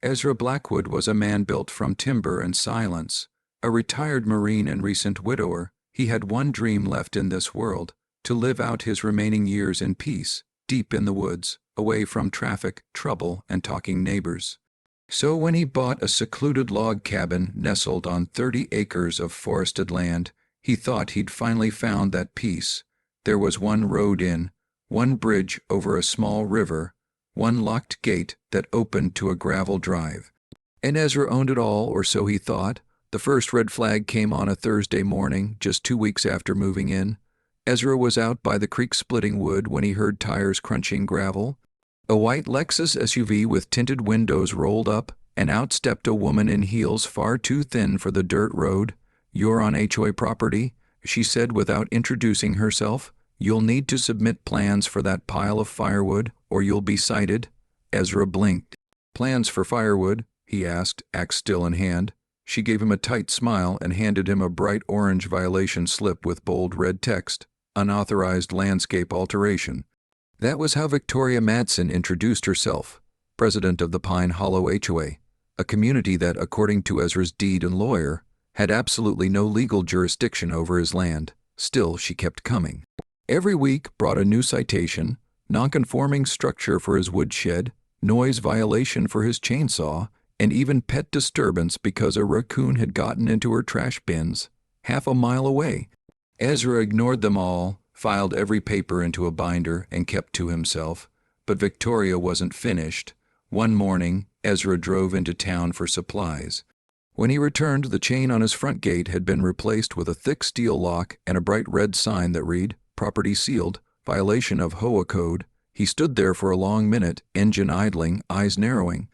Ezra Blackwood was a man built from timber and silence. A retired Marine and recent widower, he had one dream left in this world: to live out his remaining years in peace, deep in the woods, away from traffic, trouble, and talking neighbors. So when he bought a secluded log cabin nestled on 30 acres of forested land, he thought he'd finally found that peace. There was one road in, one bridge over a small river, one locked gate that opened to a gravel drive. And Ezra owned it all, or so he thought. The first red flag came on a Thursday morning, just 2 weeks after moving in. Ezra was out by the creek-splitting wood when he heard tires crunching gravel. A white Lexus SUV with tinted windows rolled up, and out stepped a woman in heels far too thin for the dirt road. "You're on HOA property," she said without introducing herself. "You'll need to submit plans for that pile of firewood, or you'll be cited." Ezra blinked. "Plans for firewood?" he asked, axe still in hand. She gave him a tight smile and handed him a bright orange violation slip with bold red text: "Unauthorized landscape alteration." That was how Victoria Madsen introduced herself, president of the Pine Hollow HOA, a community that, according to Ezra's deed and lawyer, had absolutely no legal jurisdiction over his land. Still, she kept coming. Every week brought a new citation: nonconforming structure for his woodshed, noise violation for his chainsaw, and even pet disturbance because a raccoon had gotten into her trash bins, half a mile away. Ezra ignored them all, filed every paper into a binder, and kept to himself. But Victoria wasn't finished. One morning, Ezra drove into town for supplies. When he returned, the chain on his front gate had been replaced with a thick steel lock and a bright red sign that read, "Property sealed, violation of HOA code." He stood there for a long minute, engine idling, eyes narrowing.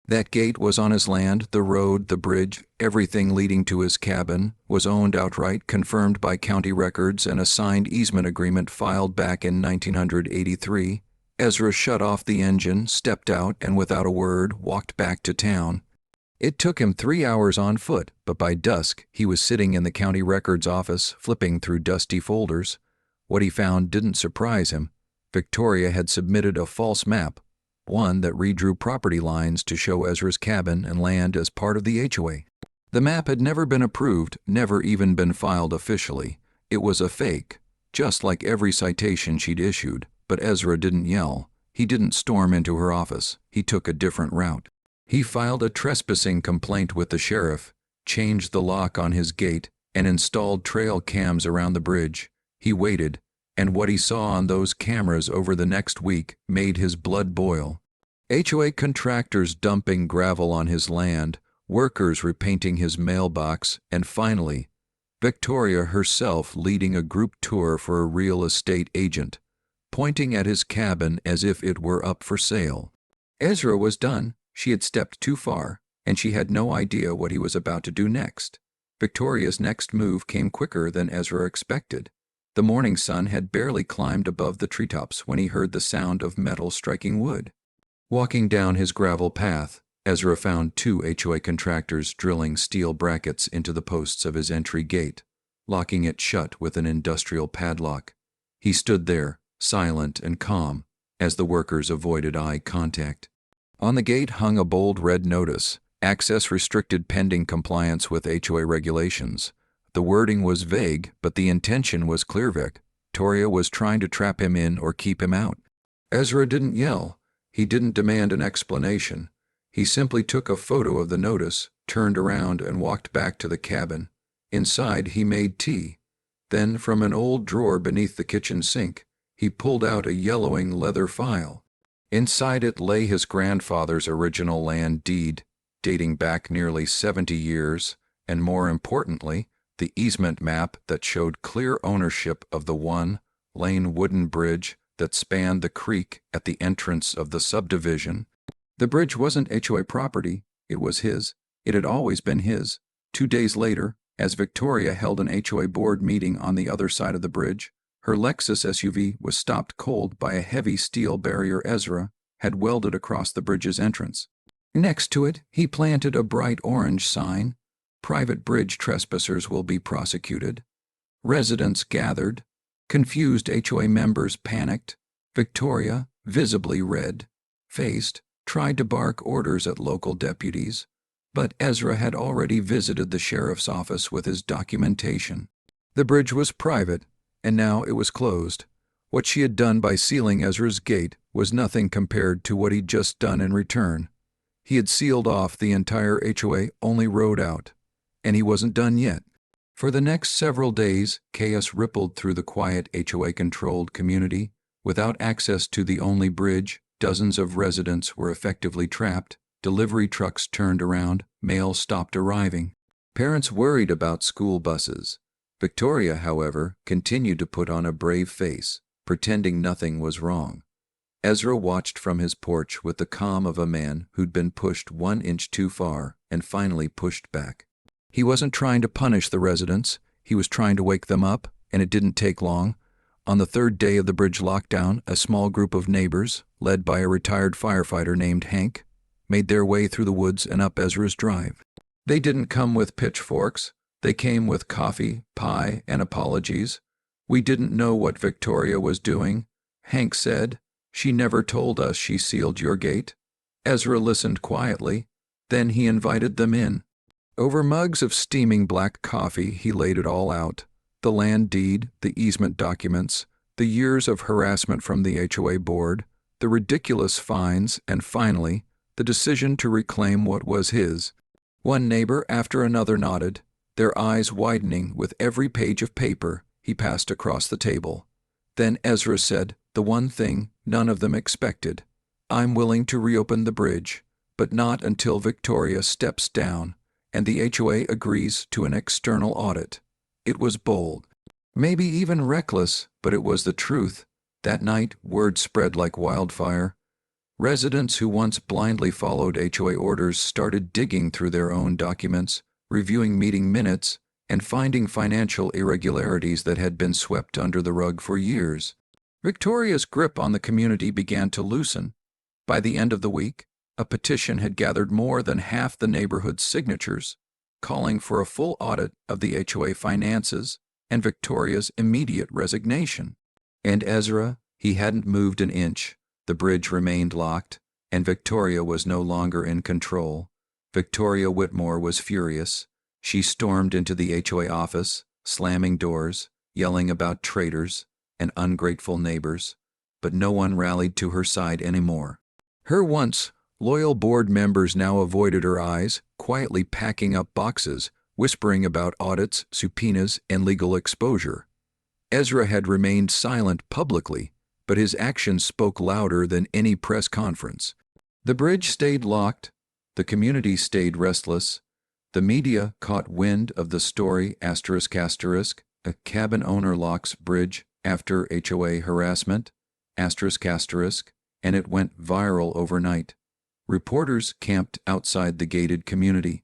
That gate was on his land. The road, the bridge, everything leading to his cabin was owned outright, confirmed by county records and a signed easement agreement filed back in 1983. Ezra shut off the engine, stepped out, and without a word walked back to town. It took him 3 hours on foot, but by dusk he was sitting in the county records office, flipping through dusty folders. What he found didn't surprise him. Victoria had submitted a false map, one that redrew property lines to show Ezra's cabin and land as part of the HOA. The map had never been approved, never even been filed officially. It was a fake, just like every citation she'd issued. But Ezra didn't yell. He didn't storm into her office. He took a different route. He filed a trespassing complaint with the sheriff, changed the lock on his gate, and installed trail cams around the bridge. He waited, and what he saw on those cameras over the next week made his blood boil. HOA contractors dumping gravel on his land, workers repainting his mailbox, and finally, Victoria herself leading a group tour for a real estate agent, pointing at his cabin as if it were up for sale. Ezra was done. She had stepped too far, and she had no idea what he was about to do next. Victoria's next move came quicker than Ezra expected. The morning sun had barely climbed above the treetops when he heard the sound of metal striking wood. Walking down his gravel path, Ezra found 2 HOA contractors drilling steel brackets into the posts of his entry gate, locking it shut with an industrial padlock. He stood there, silent and calm, as the workers avoided eye contact. On the gate hung a bold red notice: access restricted pending compliance with HOA regulations. The wording was vague, but the intention was clear. Victoria was trying to trap him in or keep him out. Ezra didn't yell. He didn't demand an explanation. He simply took a photo of the notice, turned around, and walked back to the cabin. Inside, he made tea. Then, from an old drawer beneath the kitchen sink, he pulled out a yellowing leather file. Inside it lay his grandfather's original land deed, dating back nearly 70 years, and more importantly, the easement map that showed clear ownership of the one-lane wooden bridge that spanned the creek at the entrance of the subdivision. The bridge wasn't HOA property, it was his. It had always been his. 2 days later, as Victoria held an HOA board meeting on the other side of the bridge, her Lexus SUV was stopped cold by a heavy steel barrier Ezra had welded across the bridge's entrance. Next to it, he planted a bright orange sign: "Private bridge trespassers will be prosecuted." Residents gathered. Confused HOA members panicked. Victoria, visibly red-faced, tried to bark orders at local deputies, but Ezra had already visited the sheriff's office with his documentation. The bridge was private, and now it was closed. What she had done by sealing Ezra's gate was nothing compared to what he'd just done in return. He had sealed off the entire HOA only road out, and he wasn't done yet. For the next several days, chaos rippled through the quiet HOA-controlled community. Without access to the only bridge, dozens of residents were effectively trapped, delivery trucks turned around, mail stopped arriving. Parents worried about school buses. Victoria, however, continued to put on a brave face, pretending nothing was wrong. Ezra watched from his porch with the calm of a man who'd been pushed 1 inch too far and finally pushed back. He wasn't trying to punish the residents, he was trying to wake them up, and it didn't take long. On the third day of the bridge lockdown, a small group of neighbors, led by a retired firefighter named Hank, made their way through the woods and up Ezra's drive. They didn't come with pitchforks, they came with coffee, pie, and apologies. "We didn't know what Victoria was doing," Hank said. "She never told us she sealed your gate." Ezra listened quietly, then he invited them in. Over mugs of steaming black coffee, he laid it all out. The land deed, the easement documents, the years of harassment from the HOA board, the ridiculous fines, and finally, the decision to reclaim what was his. One neighbor after another nodded, their eyes widening with every page of paper he passed across the table. Then Ezra said the one thing none of them expected: "I'm willing to reopen the bridge, but not until Victoria steps down and the HOA agrees to an external audit." It was bold, maybe even reckless, but it was the truth. That night, word spread like wildfire. Residents who once blindly followed HOA orders started digging through their own documents, reviewing meeting minutes, and finding financial irregularities that had been swept under the rug for years. Victoria's grip on the community began to loosen. By the end of the week, a petition had gathered more than half the neighborhood's signatures, calling for a full audit of the HOA finances and Victoria's immediate resignation. And Ezra, he hadn't moved an inch. The bridge remained locked, and Victoria was no longer in control. Victoria Whitmore was furious. She stormed into the HOA office, slamming doors, yelling about traitors and ungrateful neighbors, but no one rallied to her side anymore. Her once loyal board members now avoided her eyes, quietly packing up boxes, whispering about audits, subpoenas, and legal exposure. Ezra had remained silent publicly, but his actions spoke louder than any press conference. The bridge stayed locked. The community stayed restless. The media caught wind of the story ***, a cabin owner locks bridge after HOA harassment, ***, and it went viral overnight. Reporters camped outside the gated community.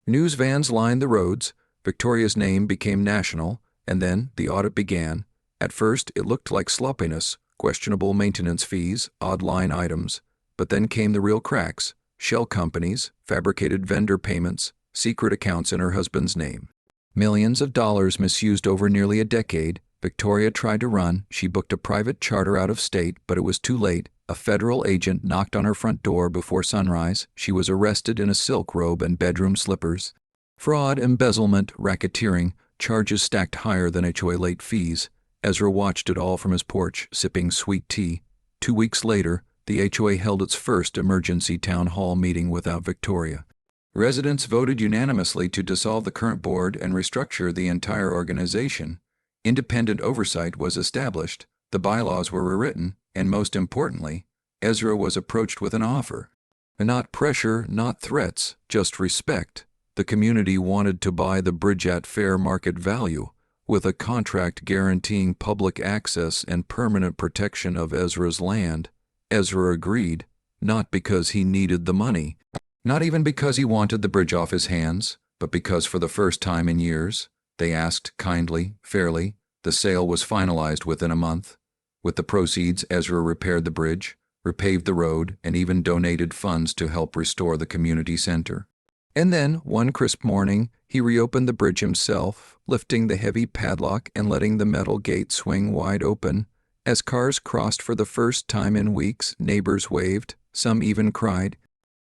News vans lined the roads. Victoria's name became national, and then the audit began. At first, it looked like sloppiness, questionable maintenance fees, odd line items. But then came the real cracks: shell companies, fabricated vendor payments, secret accounts in her husband's name. Millions of dollars misused over nearly a decade. Victoria tried to run. She booked a private charter out of state, but it was too late. A federal agent knocked on her front door before sunrise. She was arrested in a silk robe and bedroom slippers. Fraud, embezzlement, racketeering, charges stacked higher than HOA late fees. Ezra watched it all from his porch, sipping sweet tea. 2 weeks later, the HOA held its first emergency town hall meeting without Victoria. Residents voted unanimously to dissolve the current board and restructure the entire organization. Independent oversight was established, the bylaws were rewritten, and most importantly, Ezra was approached with an offer. Not pressure, not threats, just respect. The community wanted to buy the bridge at fair market value, with a contract guaranteeing public access and permanent protection of Ezra's land. Ezra agreed, not because he needed the money, not even because he wanted the bridge off his hands, but because for the first time in years, they asked kindly, fairly. The sale was finalized within a month. With the proceeds, Ezra repaired the bridge, repaved the road, and even donated funds to help restore the community center. And then, one crisp morning, he reopened the bridge himself, lifting the heavy padlock and letting the metal gate swing wide open. As cars crossed for the first time in weeks, neighbors waved, some even cried.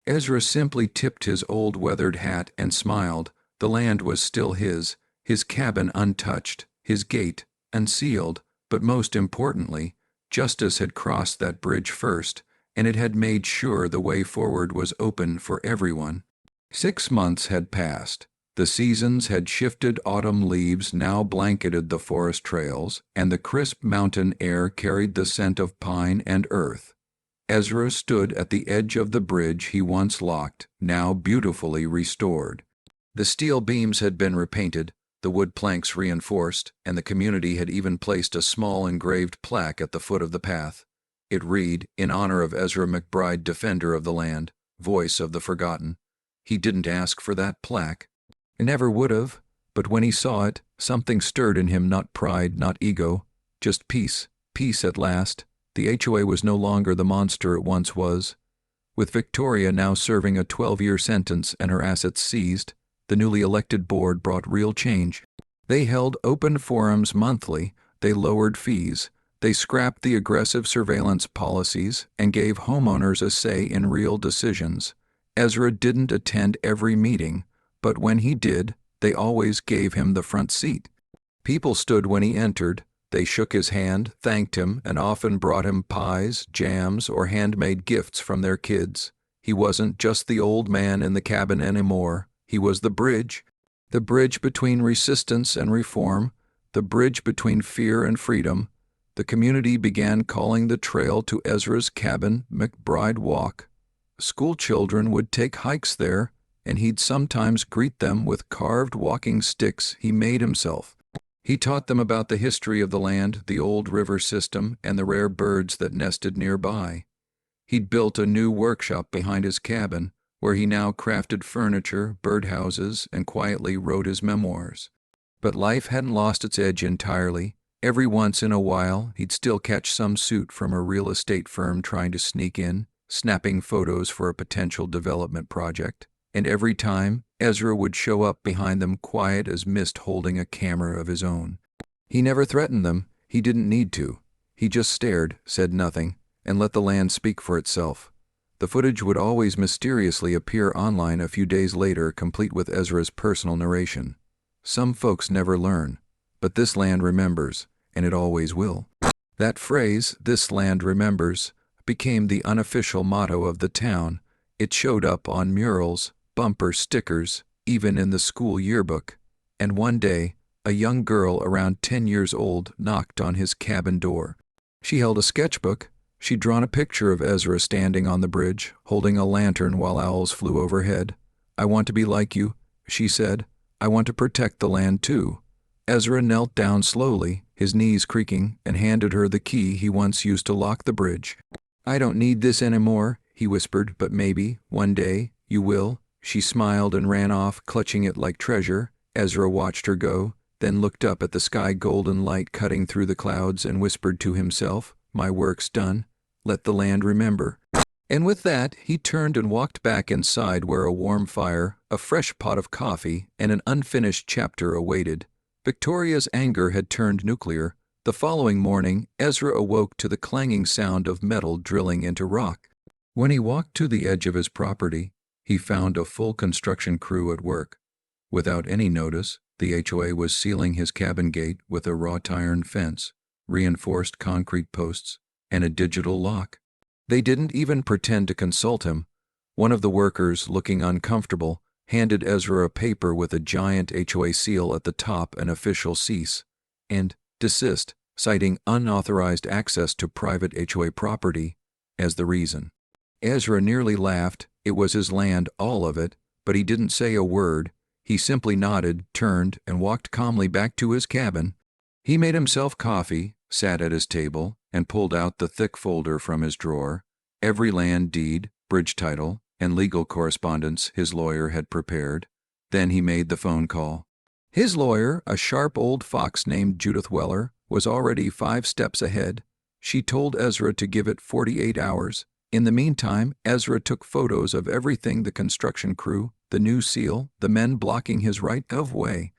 Ezra simply tipped his old weathered hat and smiled. The land was still his cabin untouched, his gate unsealed, but most importantly, justice had crossed that bridge first, and it had made sure the way forward was open for everyone. 6 months had passed. The seasons had shifted. Autumn leaves now blanketed the forest trails, and the crisp mountain air carried the scent of pine and earth. Ezra stood at the edge of the bridge he once locked, now beautifully restored. The steel beams had been repainted, the wood planks reinforced, and the community had even placed a small engraved plaque at the foot of the path. It read, "In honor of Ezra McBride, defender of the land, voice of the forgotten." He didn't ask for that plaque. He never would have, but when he saw it, something stirred in him, not pride, not ego, just peace. Peace at last. The HOA was no longer the monster it once was. With Victoria now serving a 12-year sentence and her assets seized, the newly elected board brought real change. They held open forums monthly, they lowered fees, they scrapped the aggressive surveillance policies and gave homeowners a say in real decisions. Ezra didn't attend every meeting, but when he did, they always gave him the front seat. People stood when he entered. They shook his hand, thanked him, and often brought him pies, jams, or handmade gifts from their kids. He wasn't just the old man in the cabin anymore. He was the bridge between resistance and reform, the bridge between fear and freedom. The community began calling the trail to Ezra's cabin McBride Walk. School children would take hikes there, and he'd sometimes greet them with carved walking sticks he made himself. He taught them about the history of the land, the old river system, and the rare birds that nested nearby. He'd built a new workshop behind his cabin, where he now crafted furniture, birdhouses, and quietly wrote his memoirs. But life hadn't lost its edge entirely. Every once in a while, he'd still catch some suit from a real estate firm trying to sneak in, snapping photos for a potential development project. And every time, Ezra would show up behind them quiet as mist, holding a camera of his own. He never threatened them. He didn't need to. He just stared, said nothing, and let the land speak for itself. The footage would always mysteriously appear online a few days later, complete with Ezra's personal narration. Some folks never learn, but this land remembers, and it always will. That phrase, "this land remembers," became the unofficial motto of the town. It showed up on murals, bumper stickers, even in the school yearbook. And one day, a young girl around 10 years old knocked on his cabin door. She held a sketchbook. She'd drawn a picture of Ezra standing on the bridge, holding a lantern while owls flew overhead. "I want to be like you," she said. "I want to protect the land too." Ezra knelt down slowly, his knees creaking, and handed her the key he once used to lock the bridge. "I don't need this anymore," he whispered, "but maybe, one day, you will." She smiled and ran off, clutching it like treasure. Ezra watched her go, then looked up at the sky, golden light cutting through the clouds, and whispered to himself, "My work's done. Let the land remember." And with that, he turned and walked back inside, where a warm fire, a fresh pot of coffee, and an unfinished chapter awaited. Victoria's anger had turned nuclear. The following morning, Ezra awoke to the clanging sound of metal drilling into rock. When he walked to the edge of his property, he found a full construction crew at work. Without any notice, the HOA was sealing his cabin gate with a wrought iron fence, reinforced concrete posts, and a digital lock. They didn't even pretend to consult him. One of the workers, looking uncomfortable, handed Ezra a paper with a giant HOA seal at the top, an official cease and desist, citing unauthorized access to private HOA property as the reason. Ezra nearly laughed. It was his land, all of it, but he didn't say a word. He simply nodded, turned, and walked calmly back to his cabin. He made himself coffee, sat at his table, and pulled out the thick folder from his drawer. Every land deed, bridge title, and legal correspondence his lawyer had prepared. Then he made the phone call. His lawyer, a sharp old fox named Judith Weller, was already 5 steps ahead. She told Ezra to give it 48 hours. In the meantime, Ezra took photos of everything: the construction crew, the new seal, the men blocking his right of way.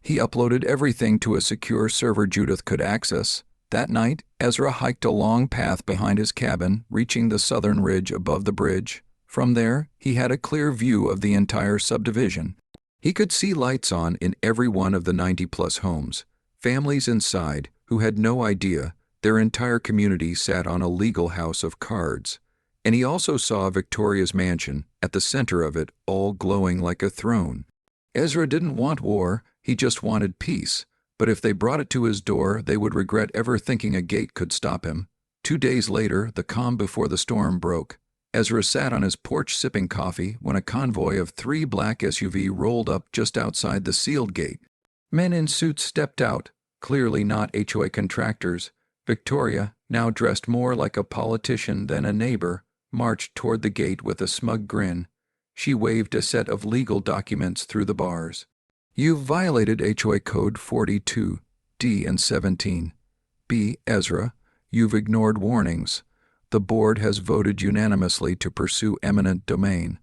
He uploaded everything to a secure server Judith could access. That night, Ezra hiked a long path behind his cabin, reaching the southern ridge above the bridge. From there, he had a clear view of the entire subdivision. He could see lights on in every one of the 90-plus homes. Families inside who had no idea their entire community sat on a legal house of cards. And he also saw Victoria's mansion, at the center of it, all glowing like a throne. Ezra didn't want war, he just wanted peace. But if they brought it to his door, they would regret ever thinking a gate could stop him. 2 days later, the calm before the storm broke. Ezra sat on his porch sipping coffee when a convoy of 3 black SUVs rolled up just outside the sealed gate. Men in suits stepped out, clearly not HOA contractors. Victoria, now dressed more like a politician than a neighbor, marched toward the gate with a smug grin. She waved a set of legal documents through the bars. "You've violated HOA Code 42D and 17. B. Ezra, you've ignored warnings. The board has voted unanimously to pursue eminent domain."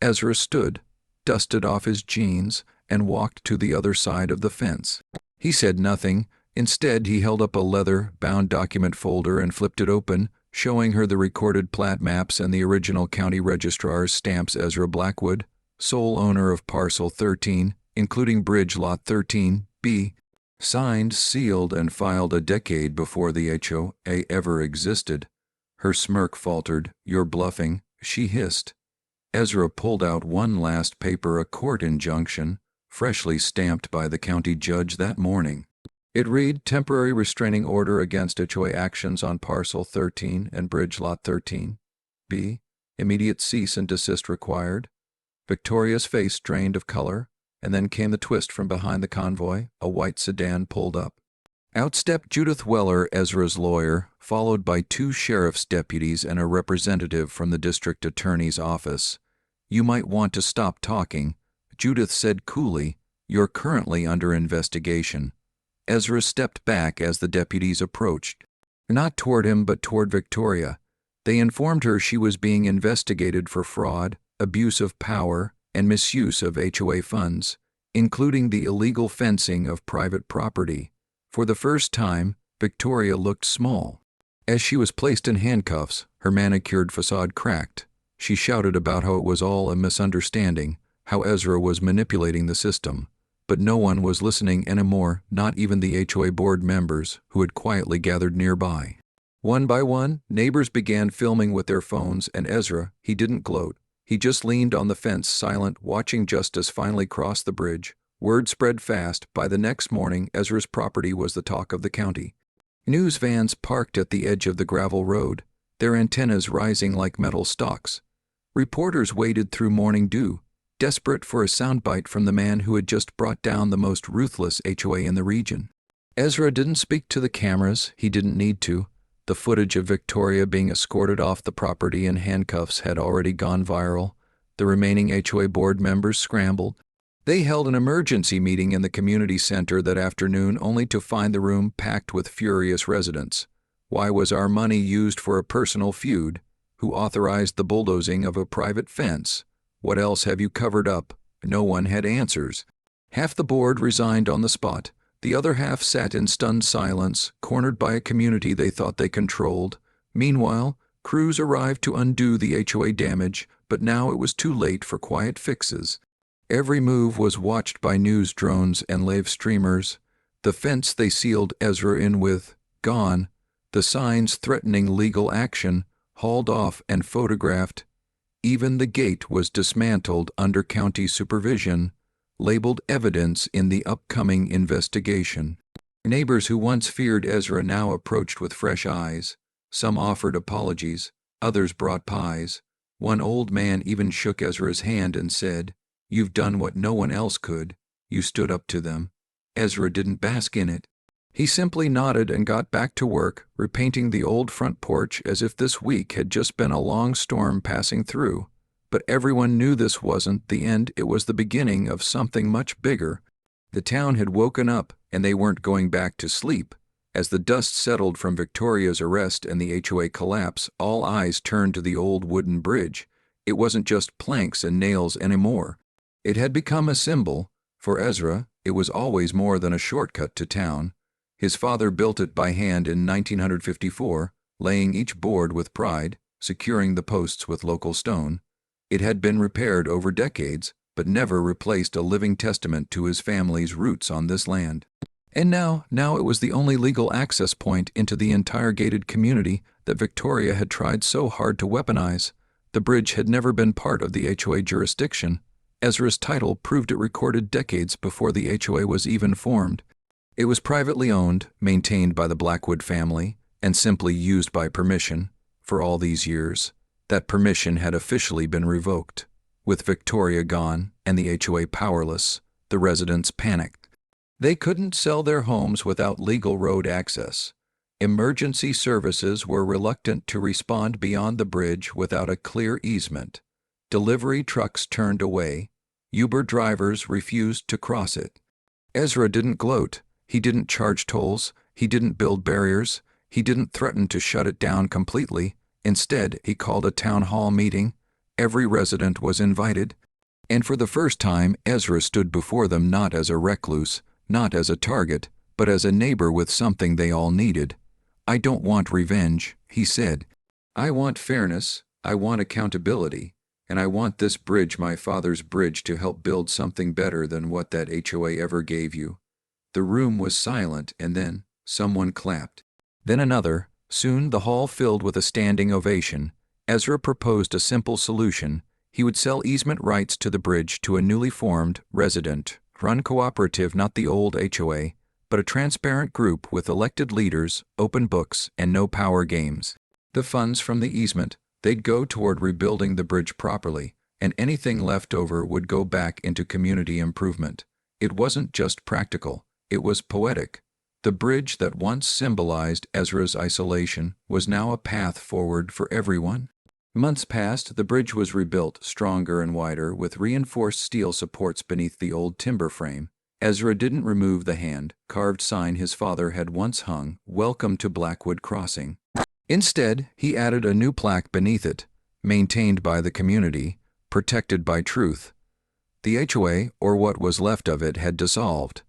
Ezra stood, dusted off his jeans, and walked to the other side of the fence. He said nothing. Instead, he held up a leather-bound document folder and flipped it open, showing her the recorded plat maps and the original county registrar's stamps. Ezra Blackwood, sole owner of parcel 13, including bridge lot 13B, signed, sealed, and filed a decade before the HOA ever existed. Her smirk faltered. "You're bluffing," she hissed. Ezra pulled out one last paper, a court injunction, freshly stamped by the county judge that morning. It read, "Temporary restraining order against HOA actions on parcel 13 and bridge lot 13B. Immediate cease and desist required." Victoria's face drained of color, and then came the twist from behind the convoy. A white sedan pulled up. Out stepped Judith Weller, Ezra's lawyer, followed by 2 sheriff's deputies and a representative from the district attorney's office. "You might want to stop talking," Judith said coolly. "You're currently under investigation." Ezra stepped back as the deputies approached. Not toward him, but toward Victoria. They informed her she was being investigated for fraud, abuse of power, and misuse of HOA funds, including the illegal fencing of private property. For the first time, Victoria looked small. As she was placed in handcuffs, her manicured facade cracked. She shouted about how it was all a misunderstanding, how Ezra was manipulating the system. But no one was listening anymore, not even the HOA board members, who had quietly gathered nearby. One by one, neighbors began filming with their phones, and Ezra, he didn't gloat. He just leaned on the fence, silent, watching justice finally cross the bridge. Word spread fast. By the next morning, Ezra's property was the talk of the county. News vans parked at the edge of the gravel road, their antennas rising like metal stalks. Reporters waded through morning dew, desperate for a soundbite from the man who had just brought down the most ruthless HOA in the region. Ezra didn't speak to the cameras. He didn't need to. The footage of Victoria being escorted off the property in handcuffs had already gone viral. The remaining HOA board members scrambled. They held an emergency meeting in the community center that afternoon, only to find the room packed with furious residents. Why was our money used for a personal feud? Who authorized the bulldozing of a private fence? What else have you covered up? No one had answers. Half the board resigned on the spot. The other half sat in stunned silence, cornered by a community they thought they controlled. Meanwhile, crews arrived to undo the HOA damage, but now it was too late for quiet fixes. Every move was watched by news drones and live streamers. The fence they sealed Ezra in with, gone. The signs threatening legal action, hauled off and photographed. Even the gate was dismantled under county supervision, labeled evidence in the upcoming investigation. Neighbors who once feared Ezra now approached with fresh eyes. Some offered apologies, others brought pies. One old man even shook Ezra's hand and said, "You've done what no one else could. You stood up to them." Ezra didn't bask in it. He simply nodded and got back to work, repainting the old front porch as if this week had just been a long storm passing through. But everyone knew this wasn't the end, it was the beginning of something much bigger. The town had woken up, and they weren't going back to sleep. As the dust settled from Victoria's arrest and the HOA collapse, all eyes turned to the old wooden bridge. It wasn't just planks and nails anymore. It had become a symbol. For Ezra, it was always more than a shortcut to town. His father built it by hand in 1954, laying each board with pride, securing the posts with local stone. It had been repaired over decades, but never replaced a living testament to his family's roots on this land. And now it was the only legal access point into the entire gated community that Victoria had tried so hard to weaponize. The bridge had never been part of the HOA jurisdiction. Ezra's title proved it recorded decades before the HOA was even formed. It was privately owned, maintained by the Blackwood family, and simply used by permission. For all these years, that permission had officially been revoked. With Victoria gone and the HOA powerless, the residents panicked. They couldn't sell their homes without legal road access. Emergency services were reluctant to respond beyond the bridge without a clear easement. Delivery trucks turned away. Uber drivers refused to cross it. Ezra didn't gloat. He didn't charge tolls. He didn't build barriers. He didn't threaten to shut it down completely. Instead, he called a town hall meeting. Every resident was invited. And for the first time, Ezra stood before them not as a recluse, not as a target, but as a neighbor with something they all needed. "I don't want revenge," he said. "I want fairness, I want accountability, and I want this bridge, my father's bridge, to help build something better than what that HOA ever gave you." The room was silent, and then someone clapped. Then another. Soon the hall filled with a standing ovation. Ezra proposed a simple solution. He would sell easement rights to the bridge to a newly formed, resident-run cooperative, not the old HOA, but a transparent group with elected leaders, open books, and no power games. The funds from the easement, they'd go toward rebuilding the bridge properly, and anything left over would go back into community improvement. It wasn't just practical, it was poetic. The bridge that once symbolized Ezra's isolation was now a path forward for everyone. Months passed, the bridge was rebuilt, stronger and wider, with reinforced steel supports beneath the old timber frame. Ezra didn't remove the hand-carved sign his father had once hung, "Welcome to Blackwood Crossing." Instead, he added a new plaque beneath it, "Maintained by the community, protected by truth." The HOA, or what was left of it, had dissolved.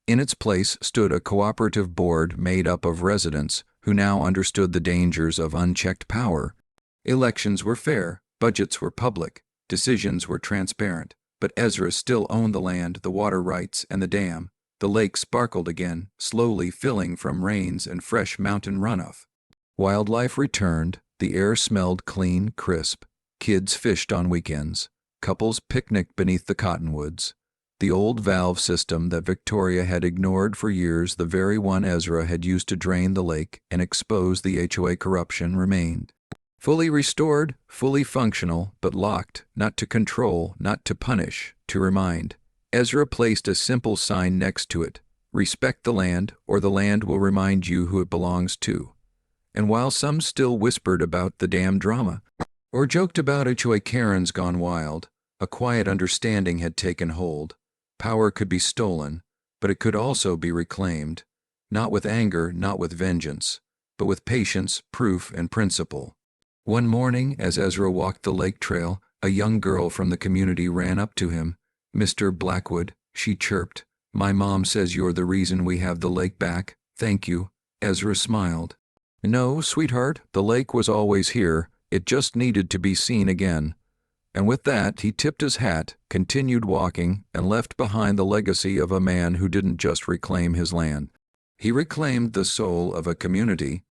In its place stood a cooperative board made up of residents who now understood the dangers of unchecked power. Elections were fair, budgets were public, decisions were transparent. But Ezra still owned the land, the water rights, and the dam. The lake sparkled again, slowly filling from rains and fresh mountain runoff. Wildlife returned, the air smelled clean, crisp. Kids fished on weekends. Couples picnicked beneath the cottonwoods. The old valve system that Victoria had ignored for years, the very one Ezra had used to drain the lake and expose the HOA corruption, remained. Fully restored, fully functional, but locked, not to control, not to punish, to remind. Ezra placed a simple sign next to it: "Respect the land, or the land will remind you who it belongs to." And while some still whispered about the dam drama, or joked about HOA Karens gone wild, a quiet understanding had taken hold. Power could be stolen, but it could also be reclaimed, not with anger, not with vengeance, but with patience, proof, and principle. One morning, as Ezra walked the lake trail, a young girl from the community ran up to him. "Mr. Blackwood," she chirped, "my mom says you're the reason we have the lake back. Thank you." Ezra smiled. "No, sweetheart, the lake was always here. It just needed to be seen again." And with that, he tipped his hat, continued walking, and left behind the legacy of a man who didn't just reclaim his land. He reclaimed the soul of a community,